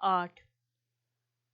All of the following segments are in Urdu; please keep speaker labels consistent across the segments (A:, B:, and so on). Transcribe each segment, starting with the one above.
A: 8।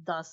A: 10।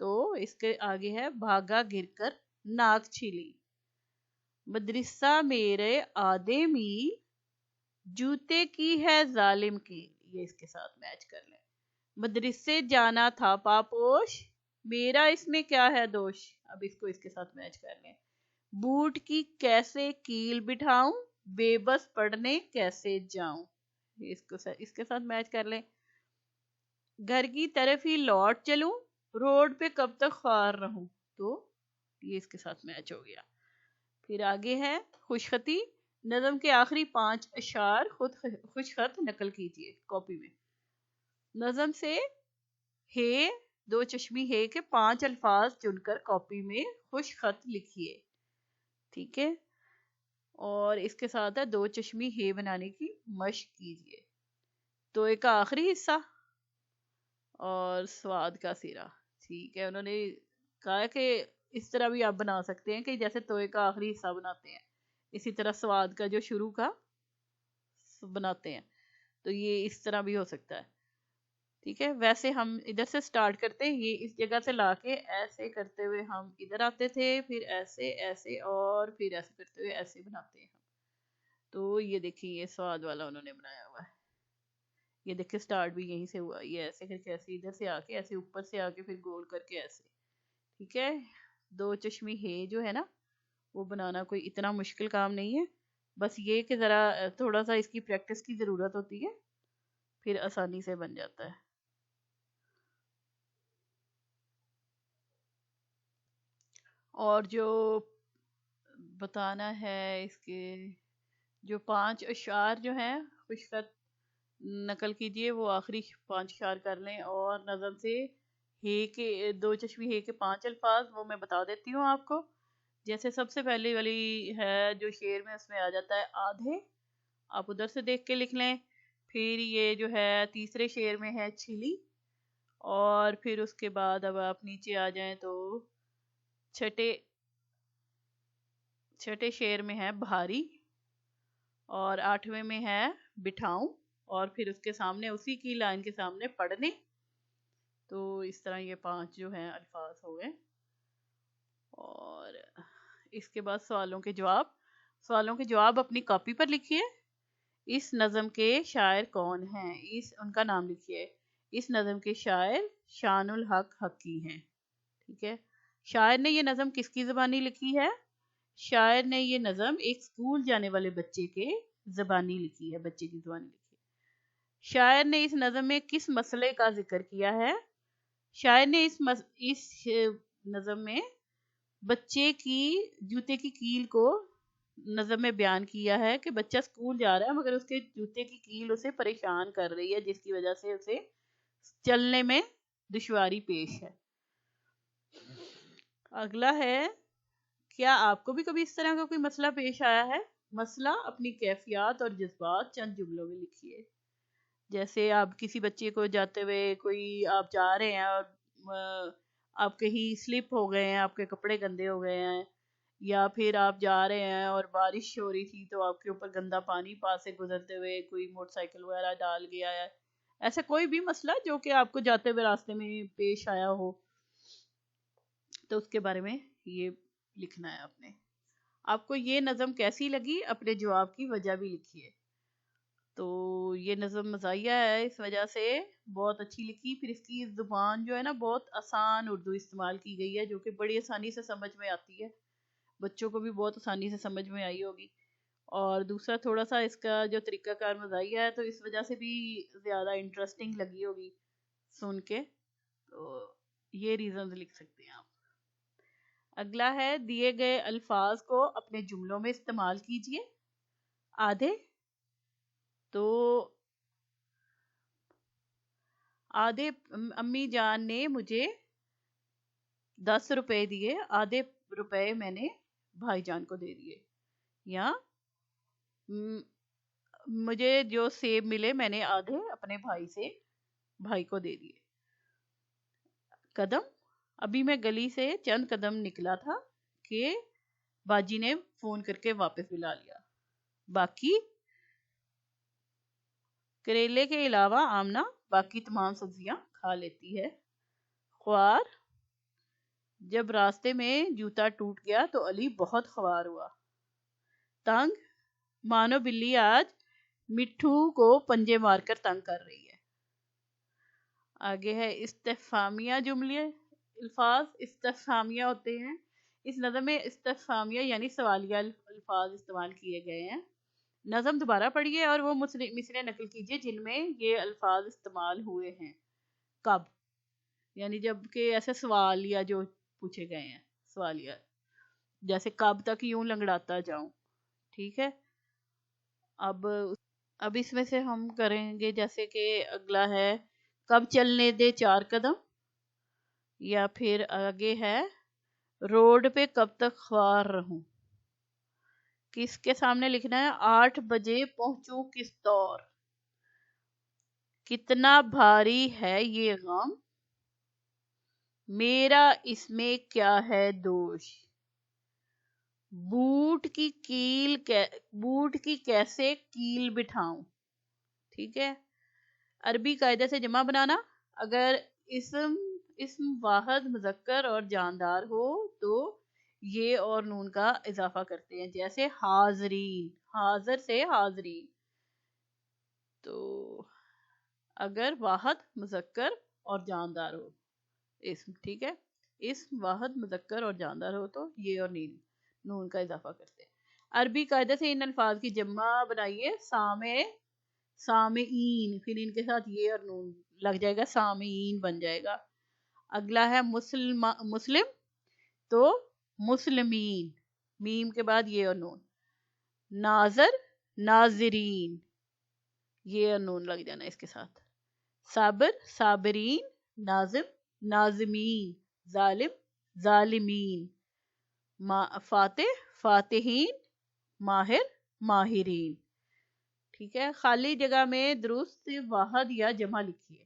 A: تو اس کے آگے ہے بھاگا گر کر ناک چھیلی. مدرسہ میرے آدھے میل جوتے کی ہے ظالم کی. یہ اس کے ساتھ میچ کر لیں. مدرسے جانا تھا پاپوش میرا اس میں کیا ہے دوش. اب اس کو اس کے ساتھ میچ کر لیں. بوٹ کی کیسے کیل بٹھاؤں بے بس پڑھنے کیسے جاؤں. اس کے ساتھ میچ کر لیں. گھر کی طرف ہی لوٹ چلوں روڈ پہ کب تک خوار رہوں. تو یہ اس کے ساتھ میچ ہو گیا. پھر آگے ہے خوشخطی. نظم کے آخری 5 اشعار خود خوش خط نقل کیجیے کاپی میں. نظم سے ہے دو چشمی ہے کے 5 الفاظ چن کر کاپی میں خوش خط لکھیے. ٹھیک ہے. اور اس کے ساتھ ہے دو چشمی ہے بنانے کی مشق کیجیے. تو ایک کا آخری حصہ اور سواد کا سیرا. ٹھیک ہے. انہوں نے کہا کہ اس طرح بھی آپ بنا سکتے ہیں کہ جیسے توئے کا آخری حصہ بناتے ہیں اسی طرح سواد کا جو شروع کا بناتے ہیں. تو یہ اس طرح بھی ہو سکتا ہے. ٹھیک ہے. ویسے ہم ادھر سے سٹارٹ کرتے ہیں. یہ اس جگہ سے لا کے ایسے کرتے ہوئے ہم ادھر آتے تھے پھر ایسے ایسے اور پھر ایسے کرتے ہوئے ایسے بناتے ہیں ہم. تو یہ دیکھیں یہ سواد والا انہوں نے بنایا ہوا ہے. یہ دیکھیں سٹارٹ بھی یہیں سے ہوا. یہ ایسے کر کے ایسے ادھر سے آ کے ایسے اوپر سے آ کے پھر گول کر کے ایسے. ٹھیک ہے. دو چشمی ہے جو ہے نا وہ بنانا کوئی اتنا مشکل کام نہیں ہے. بس یہ کہ ذرا تھوڑا سا اس کی پریکٹس کی ضرورت ہوتی ہے پھر آسانی سے بن جاتا ہے. اور جو بتانا ہے اس کے جو 5 اشعار جو ہیں خوش خط نقل کیجئے وہ آخری 5 اشعار کر لیں. اور نظم سے ہے کے دو چشمی ہے کے 5 الفاظ وہ میں بتا دیتی ہوں آپ کو. جیسے سب سے پہلی والی ہے جو شعر میں اس میں آ جاتا ہے آدھے. آپ ادھر سے دیکھ کے لکھ لیں. پھر یہ جو ہے تیسرے شعر میں ہے چھلی. اور پھر اس کے بعد اب آپ نیچے آ جائیں تو چھٹے شعر میں ہے بھاری. اور 8ویں میں ہے بٹھاؤں. اور پھر اس کے سامنے اسی کی لائن کے سامنے پڑھنے. تو اس طرح یہ 5 جو ہیں الفاظ ہو گئے. اور اس کے بعد سوالوں کے جواب اپنی کاپی پر لکھیے. اس نظم کے شاعر کون ہیں ان کا نام لکھیے. اس نظم کے شاعر شان الحق حقی ہیں. ٹھیک ہے. شاعر نے یہ نظم کس کی زبانی لکھی ہے. شاعر نے یہ نظم ایک اسکول جانے والے بچے کے زبانی لکھی ہے. بچے کی زبانی لکھی ہے. شاعر نے اس نظم میں کس مسئلے کا ذکر کیا ہے. شاعر نے اس نظم میں بچے کی جوتے کی کیل کو نظم میں بیان کیا ہے کہ بچہ اسکول جا رہا ہے مگر اس کے جوتے کی کیل اسے پریشان کر رہی ہے جس کی وجہ سے اسے چلنے میں دشواری پیش ہے. اگلا ہے کیا آپ کو بھی کبھی اس طرح کا کوئی مسئلہ پیش آیا ہے. مسئلہ اپنی کیفیات اور جذبات چند جملوں میں لکھیے. جیسے آپ کسی بچے کو جاتے ہوئے کوئی آپ جا رہے ہیں اور آپ کہیں سلپ ہو گئے ہیں آپ کے کپڑے گندے ہو گئے ہیں یا پھر آپ جا رہے ہیں اور بارش ہو رہی تھی تو آپ کے اوپر گندا پانی پاس سے گزرتے ہوئے کوئی موٹر سائیکل وغیرہ ڈال گیا ہے. ایسا کوئی بھی مسئلہ جو کہ آپ کو جاتے ہوئے راستے میں پیش آیا ہو تو اس کے بارے میں یہ لکھنا ہے آپ نے. آپ کو یہ نظم کیسی لگی اپنے جواب کی وجہ بھی لکھیے. تو یہ نظم مزاحیہ ہے اس وجہ سے بہت اچھی لکھی. پھر اس کی زبان جو ہے نا بہت آسان اردو استعمال کی گئی ہے جو کہ بڑی آسانی سے سمجھ میں آتی ہے. بچوں کو بھی بہت آسانی سے سمجھ میں آئی ہوگی. اور دوسرا تھوڑا سا اس کا جو طریقہ کار مزاحیہ ہے تو اس وجہ سے بھی زیادہ انٹرسٹنگ لگی ہوگی سن کے. تو یہ ریزنز لکھ سکتے ہیں آپ. اگلا ہے دیے گئے الفاظ کو اپنے جملوں میں استعمال کیجئے. آدھے امی جان نے مجھے 10 روپے دیے آدھے روپے میں نے بھائی جان کو دے دیے. یا مجھے جو سیب ملے میں نے آدھے اپنے بھائی کو دے دیے. قدم ابھی میں گلی سے چند قدم نکلا تھا کہ باجی نے فون کر کے واپس بلا لیا. باقی کریلے کے علاوہ آمنہ باقی تمام سبزیاں کھا لیتی ہے. خوار جب راستے میں جوتا ٹوٹ گیا تو علی بہت خوار ہوا، تنگ مانو بلی آج مٹھو کو پنجے مار کر تنگ کر رہی ہے۔ آگے ہے استفہامیہ جملے، الفاظ استفہامیہ ہوتے ہیں۔ اس نظم میں استفہامیہ یعنی سوالیہ الفاظ استعمال کیے گئے ہیں۔ نظم دوبارہ پڑھیے اور وہ مصرع نقل کیجیے جن میں یہ الفاظ استعمال ہوئے ہیں۔ کب یعنی جب کہ ایسے سوالیہ جو پوچھے گئے ہیں، سوالیہ جیسے کب تک یوں لنگڑاتا جاؤں، ٹھیک ہے۔ اب اس میں سے ہم کریں گے، جیسے کہ اگلا ہے کب چلنے دے 4 قدم، یا پھر آگے ہے روڈ پہ کب تک خوار رہوں۔ کس کے سامنے لکھنا ہے؟ 8 بجے پہنچوں کس طور، کتنا بھاری ہے یہ غم، میرا اس میں کیا ہے دوش، بوٹ کی کیسے کیل بٹھاؤں، ٹھیک ہے۔ عربی قاعدے سے جمع بنانا، اگر اسم واحد مذکر اور جاندار ہو تو یہ اور نون کا اضافہ کرتے ہیں، جیسے حاضرین، حاضر سے حاضرین۔ تو اگر واحد مذکر اور جاندار ہو اسم، ٹھیک ہے، اسم واحد مذکر اور جاندار ہو تو یہ اور نون کا اضافہ کرتے ہیں۔ عربی قاعدے سے ان الفاظ کی جمع بنائیے، سامعین، پھر ان کے ساتھ یہ اور نون لگ جائے گا، سامعین بن جائے گا۔ اگلا ہے مسلم تو مسلمین، میم کے بعد یہ اور نون۔ ناظر ناظرین، یہ اور نون لگ جانا اس کے ساتھ۔ صابر صابرین، ناظم ناظمین، ظالم ظالمین، فاتح فاتحین، ماہر ماہرین، ٹھیک ہے۔ خالی جگہ میں درست واحد یا جمع لکھیے۔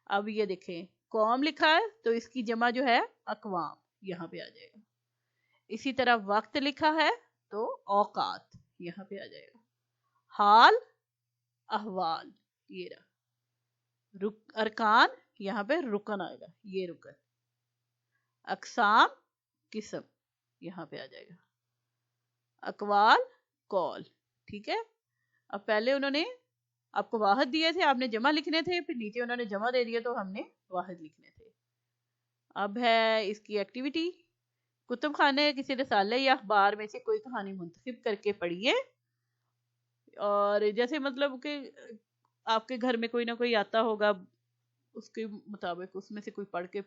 A: اب یہ دیکھیں قوم لکھا ہے تو اس کی جمع جو ہے اقوام، یہاں پہ آ جائے گا۔ اسی طرح وقت لکھا ہے تو اوقات، یہاں پہ آ جائے گا۔ حال احوال، یہ رہا۔ ارکان، یہاں پہ رکن آئے گا، یہ رکن۔ اقسام قسم، یہاں پہ آ جائے گا۔ اقوال قول، ٹھیک ہے۔ اب پہلے انہوں نے آپ کو واحد دیے تھے، آپ نے جمع لکھنے تھے، پھر نیچے انہوں نے جمع دے دیے تو ہم نے واحد لکھنے تھے۔ اب ہے اس کی ایکٹیویٹی، کتب خانے کسی رسالے یا اخبار میں سے کوئی کہانی منتخب کر کے پڑھیے، اور جیسے مطلب کہ آپ کے گھر میں کوئی نہ کوئی آتا ہوگا، اس کے مطابق اس میں سے کوئی پڑھ کے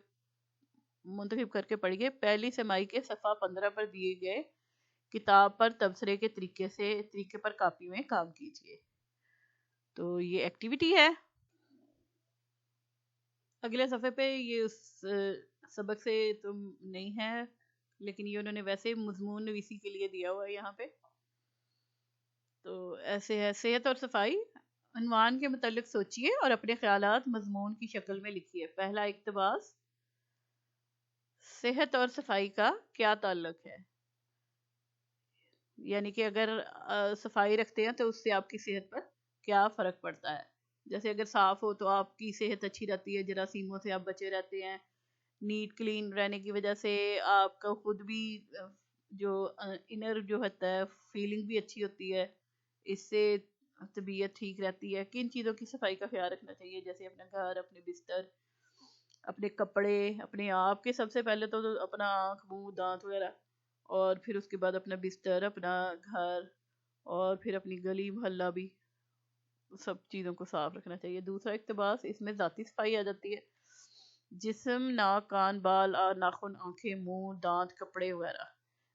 A: منتخب کر کے پڑھیے۔ پہلی سمائی کے صفحہ 15 پر دیے گئے کتاب پر تبصرے کے طریقے پر کاپی میں کام کیجیے۔ تو یہ ایکٹیویٹی ہے۔ اگلے صفحے پہ یہ اس سبق سے تو نہیں ہے، لیکن یہ انہوں نے ویسے مضمون نویسی کے لیے دیا ہوا ہے یہاں پہ۔ تو ایسے ہے صحت اور صفائی، عنوان کے متعلق سوچئے اور اپنے خیالات مضمون کی شکل میں لکھیے۔ پہلا اقتباس، صحت اور صفائی کا کیا تعلق ہے؟ یعنی کہ اگر صفائی رکھتے ہیں تو اس سے آپ کی صحت پر کیا فرق پڑتا ہے؟ جیسے اگر صاف ہو تو آپ کی صحت اچھی رہتی ہے، جراثیموں سے آپ بچے رہتے ہیں، نیٹ کلین رہنے کی وجہ سے آپ کا خود بھی جو انر جو ہوتا ہے فیلنگ بھی اچھی ہوتی ہے، اس سے طبیعت ٹھیک رہتی ہے۔ کن چیزوں کی صفائی کا خیال رکھنا چاہیے؟ جیسے اپنا گھر، اپنے بستر، اپنے کپڑے، اپنے آپ کے، سب سے پہلے تو اپنا آنکھ، منہ، دانت وغیرہ، اور پھر اس کے بعد اپنا بستر، اپنا گھر، اور پھر اپنی گلی محلہ بھی، سب چیزوں کو صاف رکھنا چاہیے۔ دوسرا اقتباس، اس میں ذاتی صفائی آ جاتی ہے، جسم، ناک، کان، بال، ناخن، آنکھیں، منہ، دانت، کپڑے وغیرہ۔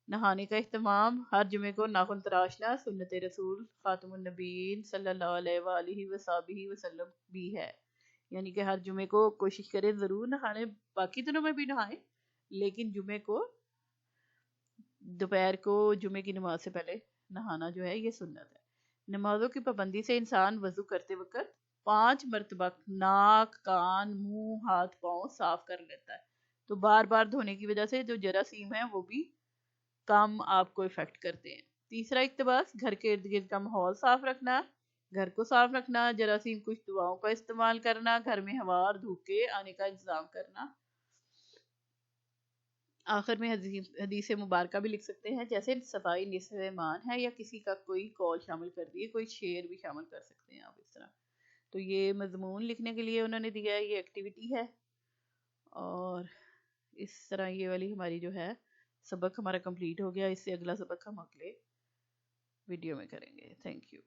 A: نہانے کا اہتمام، ہر جمعے کو ناخن تراشنا سنت رسول خاتم النبیین صلی اللہ علیہ وآلہ وصحبہ وسلم بھی ہے، یعنی کہ ہر جمعے کو کوشش کریں ضرور نہانے، باقی دنوں میں بھی نہائیں، لیکن جمعے کو دوپہر کو جمعے کی نماز سے پہلے نہانا جو ہے یہ سنت ہے۔ نمازوں کی پابندی سے انسان وضو کرتے وقت 5 مرتبہ ناک، کان، منہ، ہاتھ، پاؤں صاف کر لیتا ہے، تو بار بار دھونے کی وجہ سے جو جراثیم ہیں وہ بھی کم آپ کو افیکٹ کرتے ہیں۔ تیسرا اقتباس، گھر کے ارد گرد کا ماحول صاف رکھنا، گھر کو صاف رکھنا، جراثیم کش دواؤں کا استعمال کرنا، گھر میں ہوا اور دھوپ کے آنے کا انتظام کرنا۔ آخر میں حدیث مبارکہ بھی لکھ سکتے ہیں، جیسے صفائی نصف ایمان ہے، یا کسی کا کوئی قول شامل کر دیے، کوئی شعر بھی شامل کر سکتے ہیں آپ اس طرح. تو یہ مضمون لکھنے کے لیے انہوں نے دیا ہے، یہ ایکٹیویٹی ہے. اور اس طرح یہ والی ہماری جو ہے سبق ہمارا کمپلیٹ ہو گیا. اس سے اگلا سبق ہم اگلے ویڈیو میں کریں گے. Thank you.